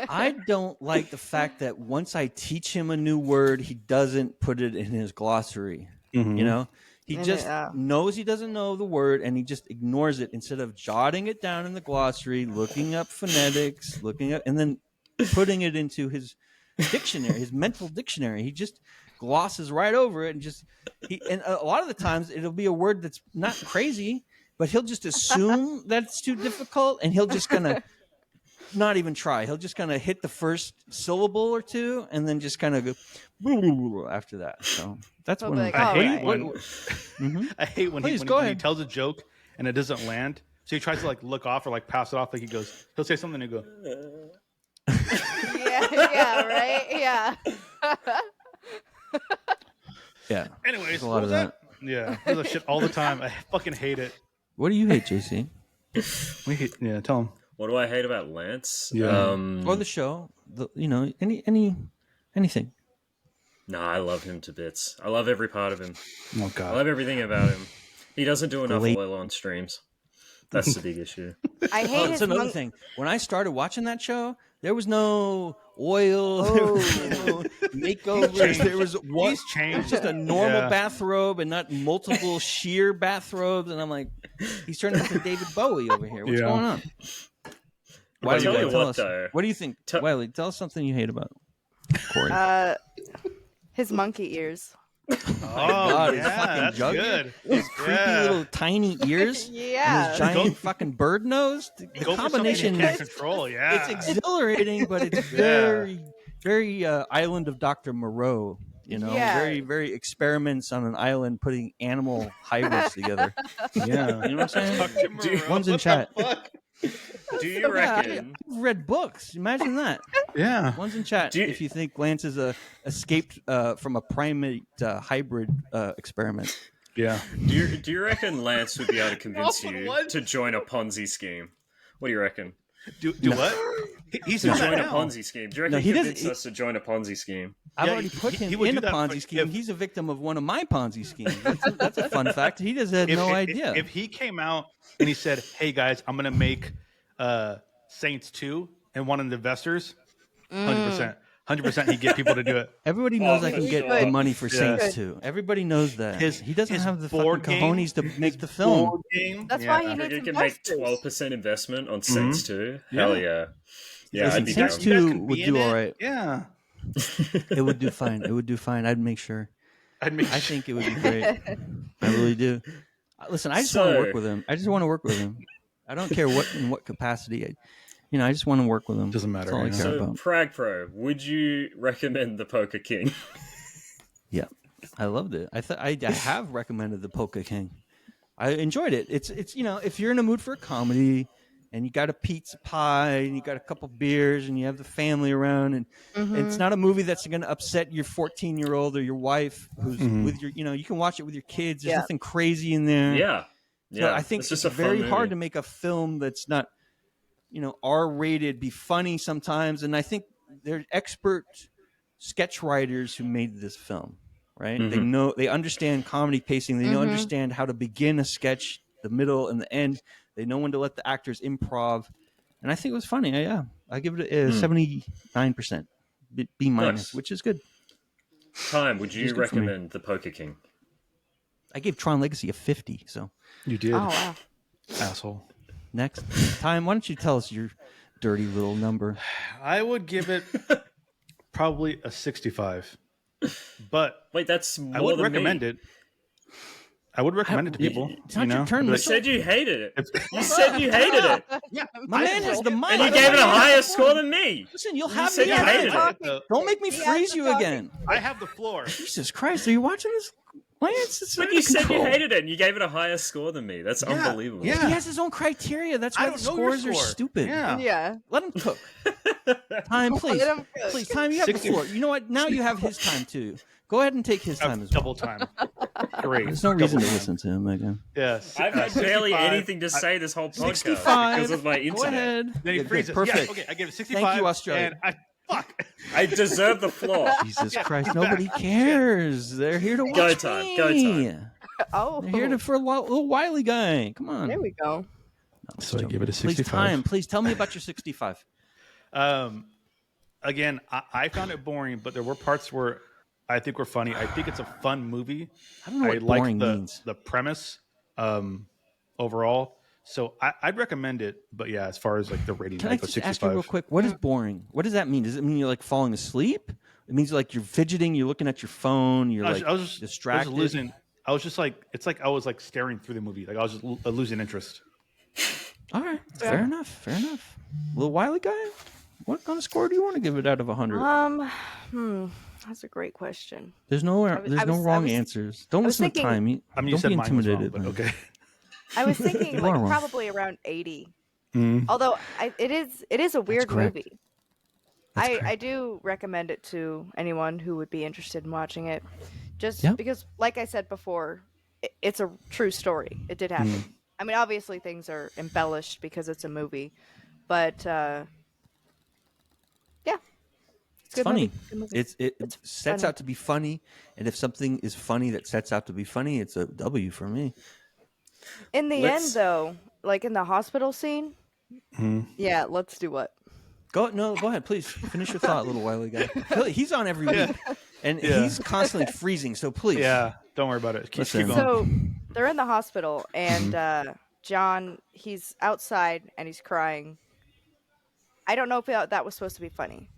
I don't like the fact that once I teach him a new word, he doesn't put it in his glossary. He just knows he doesn't know the word, and he just ignores it instead of jotting it down in the glossary, looking up phonetics, and then putting it into his dictionary, his mental dictionary. He just glosses right over it, and a lot of the times it'll be a word that's not crazy, but he'll just assume that it's too difficult, and he'll just kind of not even try. He'll just kind of hit the first syllable or two, and then just kind of go after that. So that's He'll when be like, I "All hate right." when I hate when, Please, he, go when he ahead. tells a joke and it doesn't land. So he tries to like look off or like pass it off. Like he'll say something and go, Yeah, right? Yeah. yeah. anyways, a lot what of was that? Yeah, there's a shit all the time. I fucking hate it. What do you hate, JC? Tell him. What do I hate about Lance? Yeah. Or the show? Anything? No, I love him to bits. I love every part of him. Oh I god. love everything about him. He doesn't do enough Great. oil on streams. That's the big issue. I Oh, hate that's his another monk- thing. When I started watching that show, there was no oil, there was no makeovers. There was one. He's changed. Just a normal Yeah. bathrobe and not multiple sheer bathrobes. And I'm like, he's turning into David Bowie over here. What's Yeah. going on? I'll tell you what, us. though. What do you think, Wiley? Tell us something you hate about Corey. his monkey ears. God, his yeah, fucking that's jug, good. his creepy little tiny ears, and Yeah. his giant fucking bird nose. The Go for something combination, you can't control. Yeah, it's exhilarating, but it's very, very Island of Dr. Moreau. You know, Yeah. very, very experiments on an island putting animal hybrids together. yeah. You know what I'm saying? Do, One's in chat. do you reckon? I've read books. Imagine that. Yeah. One's in chat. Do you- if you think Lance is escaped from a primate hybrid experiment. Yeah. Do you reckon Lance would be able to convince you What? to join a Ponzi scheme? What do you reckon? Do what? He's To doing join that a now. Ponzi scheme? Do you reckon No, he he doesn't- convince us to join a Ponzi scheme? I've Yeah, already put he him would in do a that Ponzi scheme. if- He's a victim of one of my Ponzi schemes. That's a fun fact. He just had no idea. If he came out and he said, "Hey guys, I'm gonna make Saints 2 and one of the investors," 100%, he'd get people to do it. Everybody knows I can for get sure. the money for Yeah. Saints too. Everybody knows that. He doesn't his have the board fucking game- cojones to make the film. Board game. That's Yeah. why he You needs can make investors. 12% investment on Saints too. Hell yeah. Yeah, Listen, I'd be Saints down. 2 You guys could would be do in all it. right. Yeah. It would do fine. It would do fine. I'd make sure. I think it would be great. I really do. Listen, I just want to work with him. I just want to work with him. I don't care in what capacity. I just want to work with him. Doesn't matter, That's all I yeah. care So, about. Pragpro, would you recommend the Poker King? Yeah, I loved it. I have recommended the Polka King. I enjoyed it. It's if you're in a mood for a comedy and you got a pizza pie and you got a couple beers and you have the family around and it's not a movie that's going to upset your 14-year-old or your wife who's with your you can watch it with your kids. There's nothing crazy in there. Yeah. So I think it's very hard to make a film that's not R-rated be funny sometimes, and I think they're expert sketch writers who made this film, right? They understand comedy pacing, they understand how to begin a sketch, the middle and the end. They know when to let the actors improv, and I think it was funny. I give it a 79%, B minus, Nice. which is good. Time, would you It's good for me. recommend the Poker King? I gave Tron Legacy a 50, so You did. Oh wow. Asshole. next time, why don't you tell us your dirty little number? I would give it probably a 65. But Wait, that's more I would than recommend me. it. I would recommend it to people. It's not your turn, You Mitchell. said you hated it. You said you hated it. Yeah, My man has the mic. And you gave it a higher score than me. Listen, you'll You have said me you again. hated it. Don't make me He has freeze to you talk. again. I have the floor. Jesus Christ, are you watching this? Lance, it's But under you said you control. hated it and you gave it a higher score than me. That's unbelievable. yeah. He has his own criteria. That's I why the don't know your scores are score. stupid. Yeah. Yeah. Let him cook. Time, please. Let him cook. Please, Time, you have the 60. floor. You know what? Now you have his time, too. Go ahead and take his time as well. Double time. Great. There's no reason to Double listen to him again. Yes. I've had barely 65. anything to say this whole podcast 65. because of my Go internet. ahead. Then he Yeah, good, freezes. perfect. Yeah, okay, I give it 65. Thank you, Australia. And fuck. I deserve the floor. Jesus Christ, nobody cares. They're here to watch Go time, go me. time. Oh. They're here for a little wily guy. Come on. There we go. So I give it a Please, 65. Time, please tell me about your 65. Again, I found it boring, but there were parts where I think were funny. I think it's a fun movie. I don't know what like boring means. the premise overall. So I'd recommend it. But yeah, as far as like the rating, Can I I go just ask you 65. real quick? What is boring? What does that mean? Does it mean you're like falling asleep? It means like you're fidgeting, you're looking at your phone, you're like distracted. I was just like, it's like I was like staring through the movie. Like I was just losing interest. All right, fair enough. Fair enough. Little wily guy, what kind of score do you want to give it out of 100? That's a great question. There's no I wrong was- answers. Don't I was listen to thinking- Time. I mean, you Don't said be mine was wrong, intimidated. but man. okay. I was thinking You like are wrong. probably around 80. Mm. Although it is a weird correct. movie. That's I correct. do recommend it to anyone who would be interested in watching it. Just Yep. because, like I said before, it's a true story. It did happen. I mean, obviously things are embellished because it's a movie, but yeah, It's funny. Good movie. It sets funny. out to be funny, and if something is funny that sets out to be funny, it's a W for me. In the Let's- end, though, like in the hospital scene, yeah, let's do what? Go ahead, please finish your thought, little wily guy. He's on every week, and he's constantly freezing. So please, Yeah, don't worry about it. Keep Listen. going. So they're in the hospital, and John, he's outside and he's crying. I don't know if that was supposed to be funny.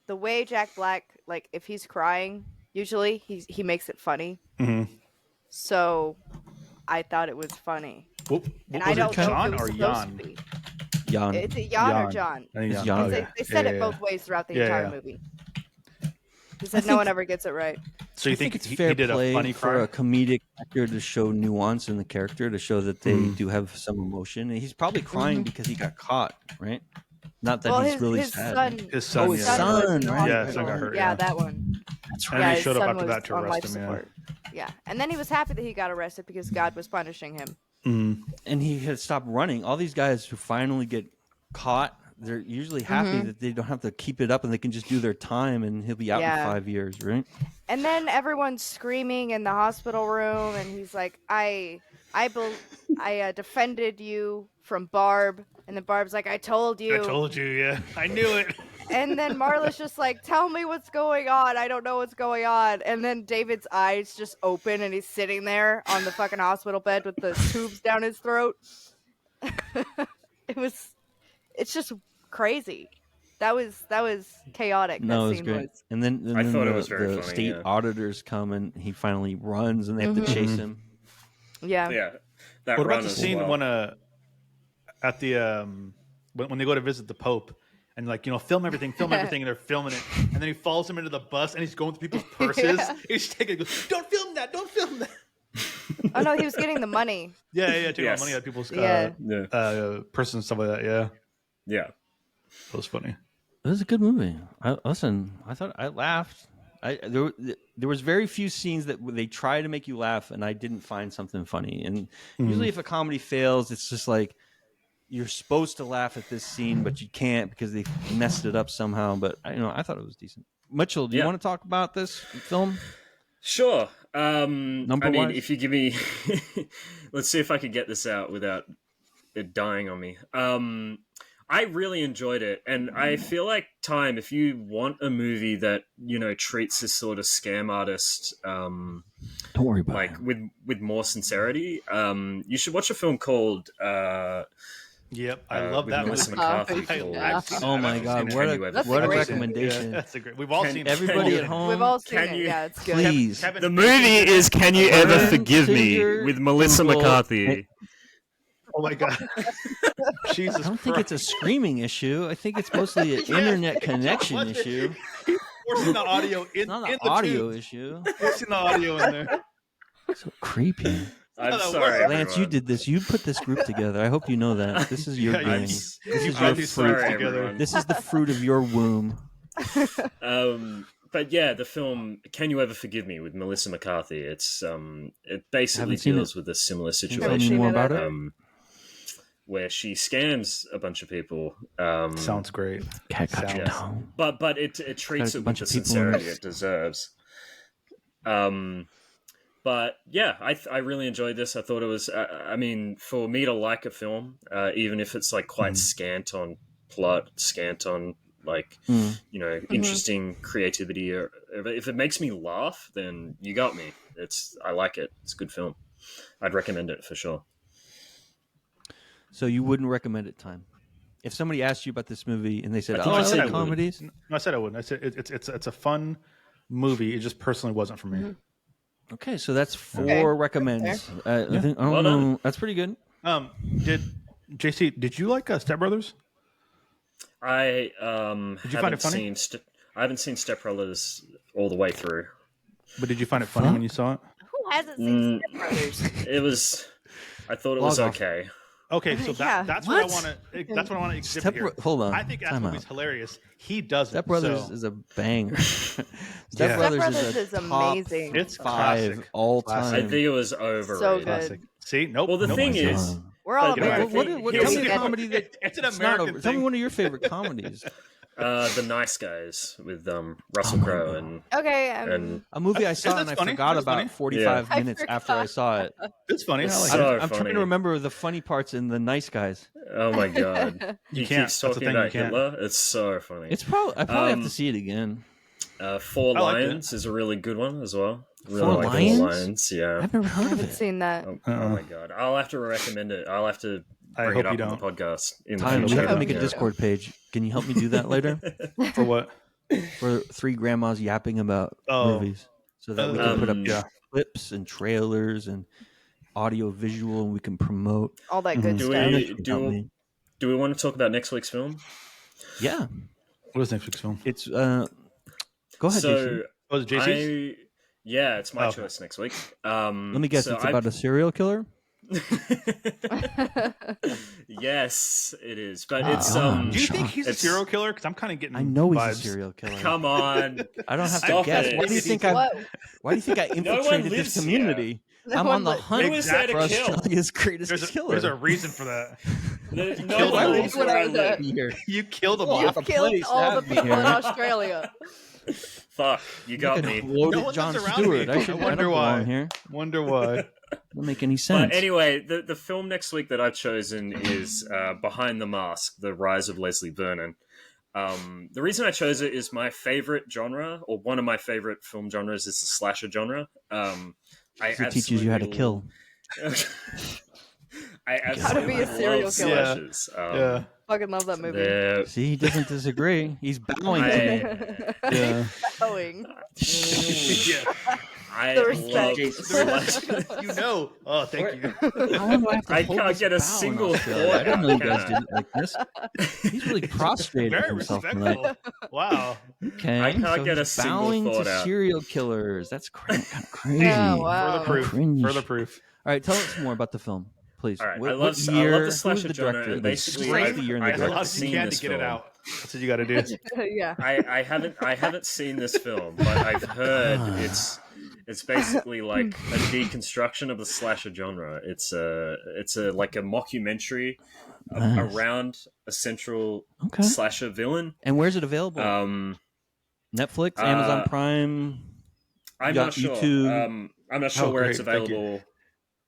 The way Jack Black, like, if he's crying, Usually he makes it funny. Mm-hmm. So I thought it was funny. What And was I don't it, know John if it or was supposed Jan? to be. Jan. Is it Jan or John? I think It's Jan. Jan. Okay. They said Yeah, it both ways throughout the Yeah, entire yeah. movie. He said no one ever gets it right. So you I think think it's fair he did play a funny for cry? a comedic actor to show nuance in the character, to show that they do have some emotion. And he's probably crying because he got caught, right? Not that Well, he's his really his sad. son, His son, his yeah. son was in the right? Yeah, hospital. son got hurt, Yeah, yeah. that one. That's And right. then Yeah, he his showed up son after was that to on arrest life him, support. Yeah, and then he was happy that he got arrested because God was punishing him. And he had stopped running. All these guys who finally get caught, they're usually happy that they don't have to keep it up and they can just do their time, and he'll be out in Yeah. 5 years, right? And then everyone's screaming in the hospital room, and he's like, I defended you from Barb," and then Barb's like, "I told you." I told you, yeah. I knew it. And then Marla's just like, "Tell me what's going on. I don't know what's going on." And then David's eyes just open, and he's sitting there on the fucking hospital bed with the tubes down his throat. It's just crazy. That was chaotic. No, that it was scene great. And then, I thought it the, was very the funny, state yeah. auditors come and he finally runs and they have to chase him. Yeah. Yeah, that What run about the as scene well. when at the when they go to visit the Pope and like film everything, and they're filming it, and then he follows him into the bus and he's going through people's purses. Yeah. He's taking it, goes, don't film that. Oh no, he was getting the money. Yeah, taking Yes. money out of people's Yeah. purses and stuff like that. Yeah, Yeah. that was funny. It was a good movie. I thought I laughed. There was very few scenes that they try to make you laugh, and I didn't find something funny. And usually, if a comedy fails, it's just like you're supposed to laugh at this scene, but you can't because they messed it up somehow. But I thought it was decent. Mitchell, do you want to talk about this film? Sure. I mean, Number-wise? if you give me, let's see if I could get this out without it dying on me. I really enjoyed it, and I feel like if you want a movie that treats this sort of scam artist, Don't worry about like it. with more sincerity, you should watch a film called. Yep, I love with that Melissa movie. McCarthy. Yeah. called- Oh my God! Can What you a ever That's what a great. recommendation! Yeah, that's a great. We've all seen it. Everybody you- at home, We've all seen Can it. you- Yeah, it's good. please. Kevin The movie is "Can You Ever Turn Forgive to Me" your with Melissa Google. McCarthy. Oh my god, Jesus! I don't think it's a screaming issue. I think it's mostly an internet connection issue. Forcing the audio in, It's not in an the audio tube. issue. Forcing the audio in there. So creepy. I'm that sorry, works. Lance, you everyone. did this. You put this group together. I hope you know that. This is your Yeah, game. you- This you is brought your these fruit. stories together. everyone. This is the fruit of your womb. But yeah, the film "Can You Ever Forgive Me" with Melissa McCarthy. It's it basically Haven't seen deals it. with a similar Can you tell me seen situation, more it about either. it? where she scams a bunch of people. Sounds great. Cat got your Yes. tongue. But it treats There's a it with bunch the of people in sincerity this. it deserves. But yeah, I really enjoyed this. I thought it was. I mean, for me to like a film, even if it's like quite scant on plot, scant on interesting creativity, or if it makes me laugh, then you got me. I like it. It's a good film. I'd recommend it for sure. So you wouldn't recommend it, Time? If somebody asked you about this movie and they said, I think "Oh, I I said I like would. comedies," No, I said I wouldn't. I said it's a fun movie. It just personally wasn't for me. okay, so that's 4 Okay. recommends. I don't Well know. done. That's pretty good. Did JC? Did you like Step Brothers? I Did you find it funny? I haven't seen Step Brothers all the way through. But did you find it funny when you saw it? Who hasn't seen Step Brothers? It was. I thought it was Log off. okay. Okay, so Yeah. that's what I What? want to. That's what I want to exhibit Step here. Hold on. I think that Time movie's out. hilarious. He doesn't. Step Brothers so- is a banger. Step Yeah. Brothers, Step is, Brothers a is top amazing. It's 5 classic. all Classic. I time. think it was overrated. So good. classic. See, nope. Well, the nope. thing Oh my is, God. We're all Like, American. Tell me a Yeah. comedy that It's an it's not American over. Tell me thing. one of your favorite comedies. The Nice Guys with Russell Crowe and Okay. A movie I saw That's and I funny. forgot That's about funny. 45 Yeah. minutes after I saw it. It's funny. It's I like so- it. I'm trying funny. to remember the funny parts in The Nice Guys. oh my god, he can't. keeps That's the talking thing, about you can't. Hitler. It's so funny. It's probably I probably have to see it again. Four I liked it. Lions is a really good one as well. Really Four like Lions? Four Lions. Yeah. I've never I heard of haven't it. seen that. Oh my god, I'll have to recommend it. I'll have to I bring hope it up you on the don't. podcast in Time, the we future. have to make a Yeah. Discord page. Can you help me do that later? For what? For 3 grandmas yapping about Oh. movies. so that we can put up clips and trailers and audio visual, and we can promote all that good stuff. Do we want to talk about next week's film? Yeah. What is next week's film? It's go ahead, Jason. Was it JC's? Yeah, it's my choice next week. Let me guess, it's about a serial killer? Yes, it is. But it's do you think he's a serial killer? Because I'm kind of getting I know vibes. He's a serial killer. Come on. I don't have to guess. It. Why do you think I infiltrated this community? I'm on the hunt for Australia's greatest killer. There's a reason for that. No one lives where I live. You killed them all. You've killed all the people in Australia. Fuck, you got me. No John Stewart. I wonder why. Here. Wonder why. Doesn't make any sense. But anyway, the film next week that I've chosen is Behind the Mask: The Rise of Leslie Vernon. The reason I chose it is my favorite genre, or one of my favorite film genres, is the slasher genre. It teaches you how to kill. How to be a serial killer. Slashers. Yeah. Fucking love that movie. See, he doesn't disagree. He's bowing to me. Yeah. Bowing. I love you know. Oh, thank you. I can't get a single thought. I didn't know you guys did it like this. He's really prostrated Very himself respectful. tonight. Wow. Okay. I can't get a he's single bowing thought to out. serial killers. That's kind of crazy. Yeah, wow. Further proof. All right, tell us more about the film, please. All right, what I love year? the slasher the genre. director? Basically, I've seen this get film. it out. That's what you got to do. Yeah. I haven't seen this film, but I've heard it's basically like a deconstruction of the slasher genre. It's a like a mockumentary around a central slasher villain. And where's it available? Netflix, Amazon Prime. I'm not sure. YouTube. I'm not sure where it's available.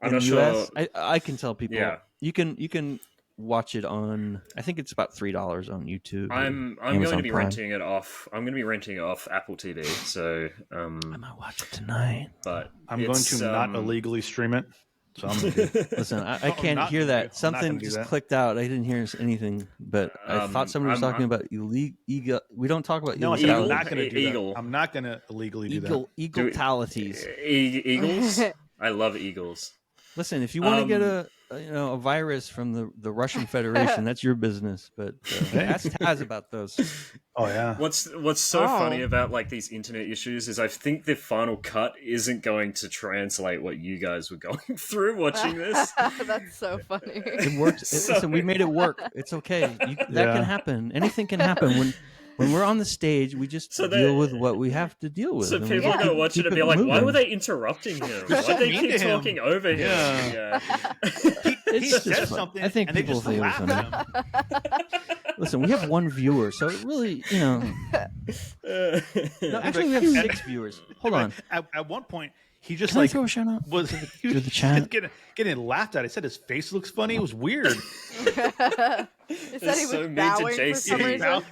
I'm not US? sure. I can tell people. Yeah. You can watch it on. I think it's about $3 on YouTube. I'm going to be renting it off. I'm going to be renting it off Apple TV. So I might watch it tonight. But I'm going to not illegally stream it. So I'm gonna listen. I can't hear that. Something just clicked out. I didn't hear anything, but I thought somebody was talking about illegal. We don't talk about no. illegal. I'm not going to do that. I'm not going to illegally do that. Egalitalities. Eagles. I love eagles. Listen, if you want to get a virus from the Russian Federation, that's your business. But ask Taz about those. Oh yeah. What's so funny about like these internet issues is I think the final cut isn't going to translate what you guys were going through watching this. That's so funny. It works. Listen, we made it work. It's okay. That can happen. Anything can happen when we're on the stage. We just deal with what we have to deal with. So people are going to watch it and be like, "Why were they interrupting him? Why did they keep talking over him?" Yeah. He said something. I think and people they just think laughed at him. Listen, we have one viewer, so it really, No, actually, we have 6 viewers. Hold on. At one point, he just Can I throw a shout out was to the chat? getting laughed at. He said his face looks funny. It was weird. Is that he was so mean to bowing for JC. some reason?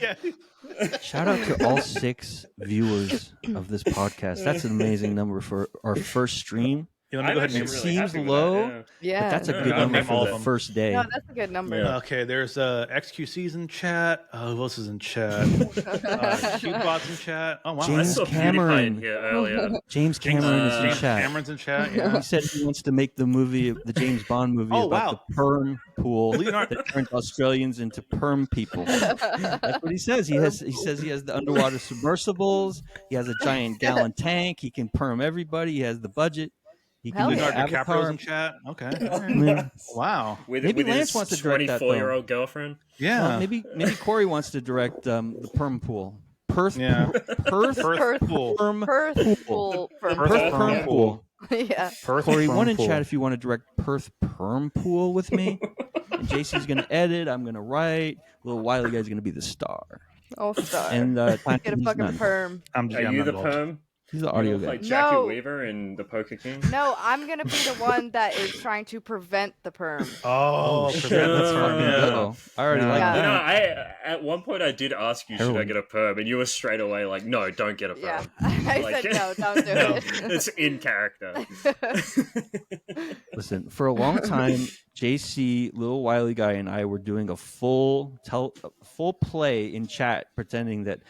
Shout out to all 6 viewers of this podcast. That's an amazing number for our first stream. You want to go ahead and It seems low, Yeah. but that's a good number for the first day. No, that's a good number. Yeah. Okay, there's XQC's in chat. Who else is in chat? Cubebot's in chat. Oh wow, James I saw Cameron. PewDiePie here earlier. James Cameron is in James chat. Cameron's in chat. Yeah. He said he wants to make the James Bond movie about the perm pool that turned Australians into perm people. That's what he says. He says he has the underwater submersibles. He has a giant gallon tank. He can perm everybody. He has the budget. He can Hell do yeah. DiCaprio's in chat. Okay. Wow. Maybe with Lance his wants to direct that, though. 24-year-old girlfriend. Yeah. Well, maybe Corey wants to direct the perm pool. Perth pool. perm Perth pool. pool. Perth perm pool. Yeah. Corey, one in chat if you want to direct Perth perm pool with me. And JC's going to edit. I'm going to write. LittleWilyGuy is going to be the star. All star. And Get a fucking perm. Are you the perm? He's the audio guy. Like Jackie No. Weaver in The Poker King? No, I'm gonna be the one that is trying to prevent the perm. Oh, shit. That's fucking Yeah. uh-oh. I already like Yeah. You know, that. at one point I did ask you, should I get a perm? And you were straight away like, no, don't get a perm. Yeah. I Like- said no, don't do No, it. it's in character. Listen, for a long time, JC, LittleWilyGuy, and I were doing a full play in chat, pretending that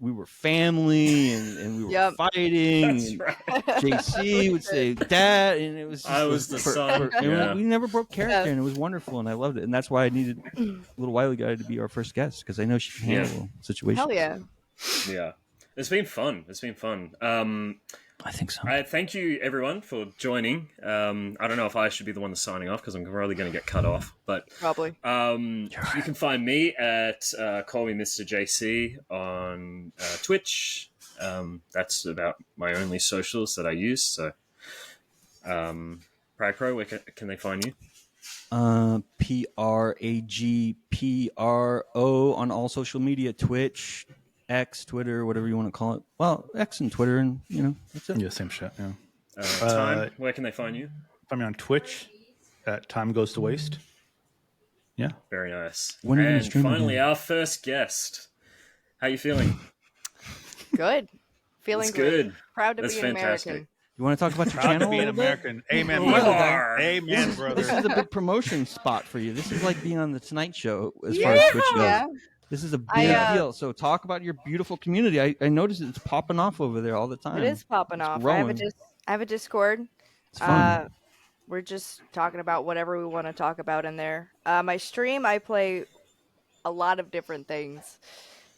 we were family and we were fighting. That's and right. JC would say dad, and it was just I was the son. Yeah. we never broke character, and it was wonderful, and I loved it, and that's why I needed Little Wiley Guy to be our first guest, because I know she can handle situations. Hell yeah. Yeah. It's been fun. I think so. I thank you everyone for joining. I don't know if I should be the one that's signing off because I'm probably going to get cut off. But Probably. you can find me at CallMeMrJC on Twitch. That's about my only socials that I use. So, Pragpro, where can they find you? PRAGPRO on all social media, Twitch, X, Twitter, whatever you want to call it. Well, X and Twitter, and that's it. Yeah, same shit. Yeah. Time, where can they find you? Find me on Twitch at Timegoestowaste. Yeah. Very nice. When are you gonna And stream finally, again? our first guest. How you feeling? Good. Feeling It's great. good. Proud to That's be an fantastic. American. You want to talk about your Proud to channel? be a an little bit? American. Amen, You brother. are. Amen, brother. This is a big promotion spot for you. This is like being on the Tonight Show as far as Twitch goes. Yeah. This is a big deal. So talk about your beautiful community. I noticed it's popping off over there all the time. It is popping off. I have a Discord. It's fun. We're just talking about whatever we want to talk about in there. My stream, I play a lot of different things.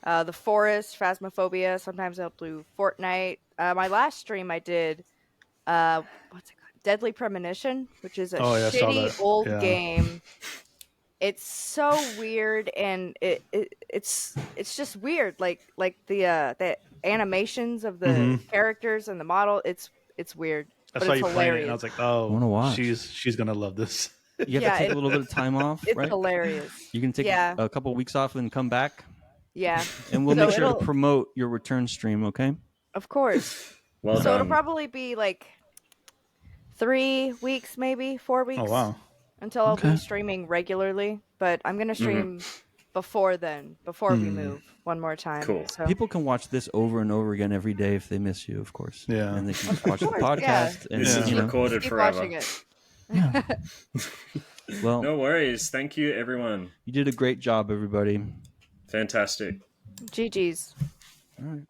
The Forest, Phasmophobia. Sometimes I'll do Fortnite. My last stream I did, what's it called? Deadly Premonition, which is a shitty old game. It's so weird, and it's just weird. Like the animations of the characters and the model. It's weird. I but saw it's you playing it, hilarious. and I was like, I wanna watch. she's gonna love this. You have to take a little bit of time off, It's right? hilarious. You can take a couple of weeks off and come back, Yeah. and we'll So make sure to it'll- promote your return stream, okay? Of course. Well So done. it'll probably be like 3 weeks, maybe 4 weeks. Oh wow. Until I'll be streaming regularly, but I'm gonna stream before then, before we move one more time. Cool. So. People can watch this over and over again every day if they miss you, of course. Yeah. And they can just watch the course, podcast. And This is you know, recorded Keep forever. watching it. well, No worries. Thank you, everyone. you did a great job, everybody. Fantastic. GG's. All right.